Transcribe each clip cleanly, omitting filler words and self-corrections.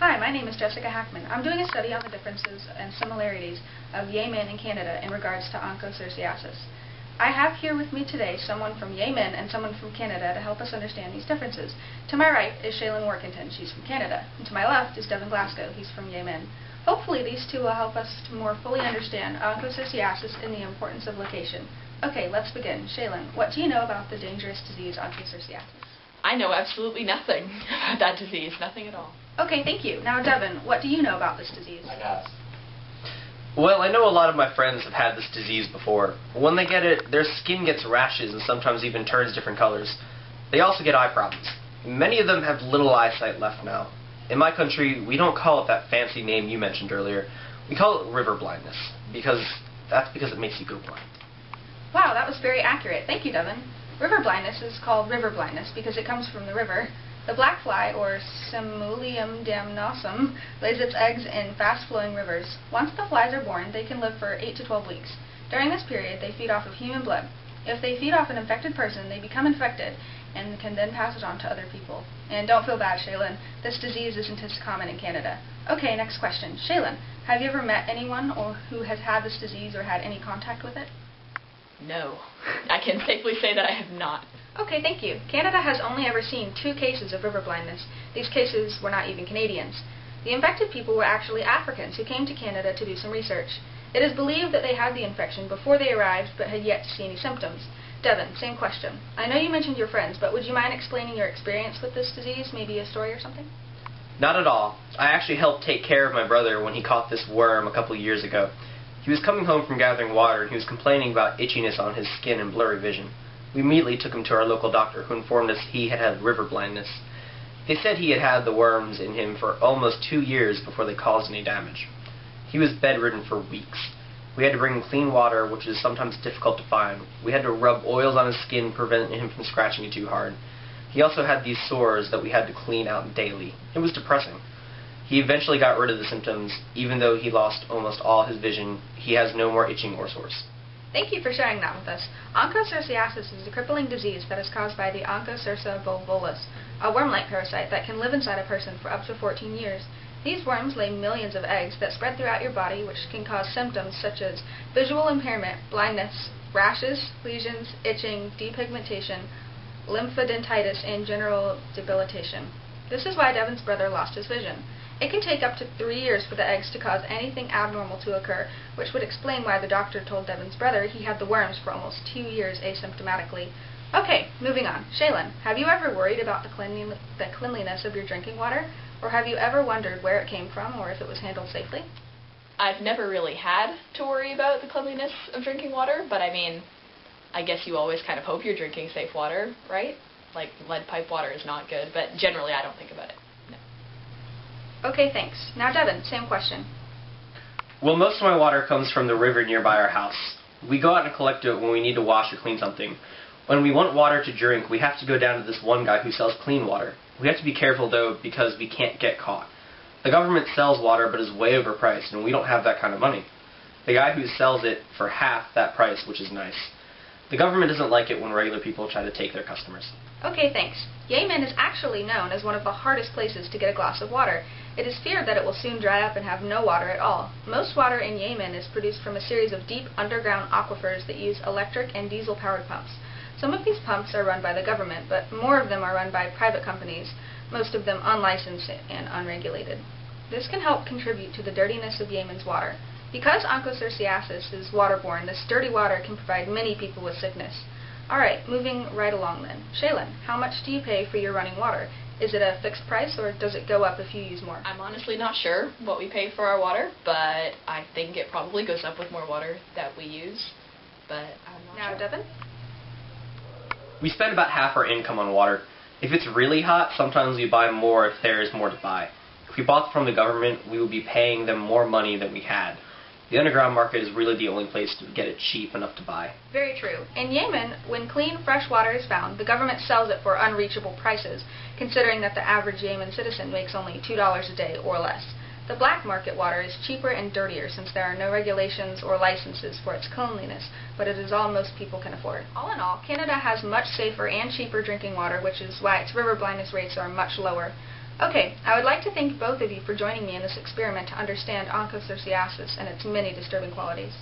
Hi, my name is Jessica Hackman. I'm doing a study on the differences and similarities of Yemen and Canada in regards to Onchocerciasis. I have here with me today someone from Yemen and someone from Canada to help us understand these differences. To my right is Shaylin Workington, she's from Canada, and to my left is Devin Glasgow, he's from Yemen. Hopefully these two will help us to more fully understand Onchocerciasis and the importance of location. Okay, let's begin. Shaylin, what do you know about the dangerous disease Onchocerciasis? I know absolutely nothing about that disease, nothing at all. Okay, thank you. Now, Devin, what do you know about this disease? Well, I know a lot of my friends have had this disease before. When they get it, their skin gets rashes and sometimes even turns different colors. They also get eye problems. Many of them have little eyesight left now. In my country, we don't call it that fancy name you mentioned earlier. We call it river blindness, because it makes you go blind. Wow, that was very accurate. Thank you, Devin. River blindness is called river blindness because it comes from the river. The black fly, or Simulium damnosum, lays its eggs in fast-flowing rivers. Once the flies are born, they can live for 8 to 12 weeks. During this period, they feed off of human blood. If they feed off an infected person, they become infected and can then pass it on to other people. And don't feel bad, Shaylin. This disease isn't as common in Canada. Okay, next question. Shaylin, have you ever met anyone who has had this disease or had any contact with it? No. I can safely say that I have not. Okay, thank you. Canada has only ever seen 2 cases of river blindness. These cases were not even Canadians. The infected people were actually Africans who came to Canada to do some research. It is believed that they had the infection before they arrived but had yet to see any symptoms. Devin, same question. I know you mentioned your friends, but would you mind explaining your experience with this disease, maybe a story or something? Not at all. I actually helped take care of my brother when he caught this worm a couple of years ago. He was coming home from gathering water and he was complaining about itchiness on his skin and blurry vision. We immediately took him to our local doctor, who informed us he had river blindness. They said he had had the worms in him for almost 2 years before they caused any damage. He was bedridden for weeks. We had to bring him clean water, which is sometimes difficult to find. We had to rub oils on his skin, preventing him from scratching it too hard. He also had these sores that we had to clean out daily. It was depressing. He eventually got rid of the symptoms. Even though he lost almost all his vision, he has no more itching or sores. Thank you for sharing that with us. Onchocerciasis is a crippling disease that is caused by the Onchocercia volvulus, a worm-like parasite that can live inside a person for up to 14 years. These worms lay millions of eggs that spread throughout your body, which can cause symptoms such as visual impairment, blindness, rashes, lesions, itching, depigmentation, lymphadenitis, and general debilitation. This is why Devin's brother lost his vision. It can take up to 3 years for the eggs to cause anything abnormal to occur, which would explain why the doctor told Devin's brother he had the worms for almost 2 years asymptomatically. Okay, moving on. Shaylin, have you ever worried about the cleanliness of your drinking water? Or have you ever wondered where it came from or if it was handled safely? I've never really had to worry about the cleanliness of drinking water, but I mean, I guess you always kind of hope you're drinking safe water, right? Like, lead pipe water is not good, but generally I don't think about it. No. Okay, thanks. Now Devin, same question. Well, most of my water comes from the river nearby our house. We go out and collect it when we need to wash or clean something. When we want water to drink, we have to go down to this one guy who sells clean water. We have to be careful, though, because we can't get caught. The government sells water but is way overpriced, and we don't have that kind of money. The guy who sells it for half that price, which is nice. The government doesn't like it when regular people try to take their customers. Okay, thanks. Yemen is actually known as one of the hardest places to get a glass of water. It is feared that it will soon dry up and have no water at all. Most water in Yemen is produced from a series of deep underground aquifers that use electric and diesel-powered pumps. Some of these pumps are run by the government, but more of them are run by private companies, most of them unlicensed and unregulated. This can help contribute to the dirtiness of Yemen's water. Because Onchocerciasis is waterborne, this dirty water can provide many people with sickness. Alright, moving right along then. Shaylin, how much do you pay for your running water? Is it a fixed price, or does it go up if you use more? I'm honestly not sure what we pay for our water, but I think it probably goes up with more water that we use, but I'm not sure. Now, Devin? We spend about half our income on water. If it's really hot, sometimes we buy more if there is more to buy. If we bought from the government, we would be paying them more money than we had. The underground market is really the only place to get it cheap enough to buy. Very true. In Yemen, when clean, fresh water is found, the government sells it for unreachable prices, considering that the average Yemen citizen makes only $2 a day or less. The black market water is cheaper and dirtier since there are no regulations or licenses for its cleanliness, but it is all most people can afford. All in all, Canada has much safer and cheaper drinking water, which is why its river blindness rates are much lower. Okay, I would like to thank both of you for joining me in this experiment to understand Onchocerciasis and its many disturbing qualities.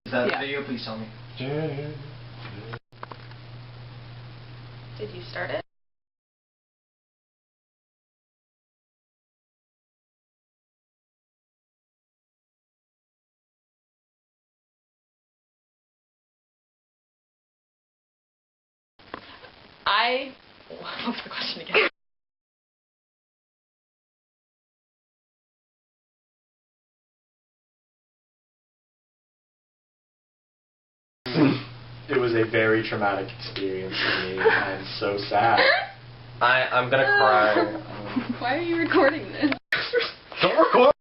Is that the video? Please tell me. Did you start it? What was the question again? It was a very traumatic experience for me. I'm so sad. I'm gonna cry. Why are you recording this? Don't record!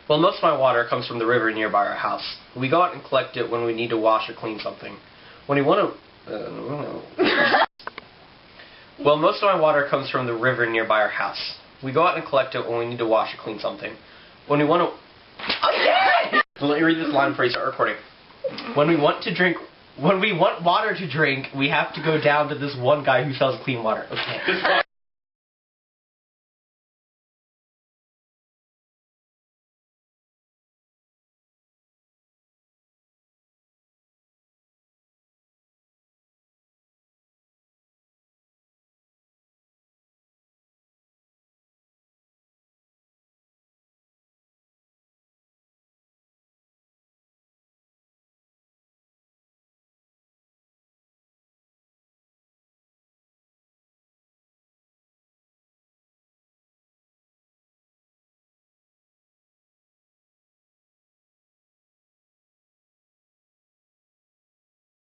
Well, most of my water comes from the river nearby our house. We go out and collect it when we need to wash or clean something. When we want to... Well, most of my water comes from the river nearby our house. We go out and collect it when we need to wash or clean something. When we want to... Okay! Let me read this line before you start recording. When we want water to drink, we have to go down to this one guy who sells clean water. Okay.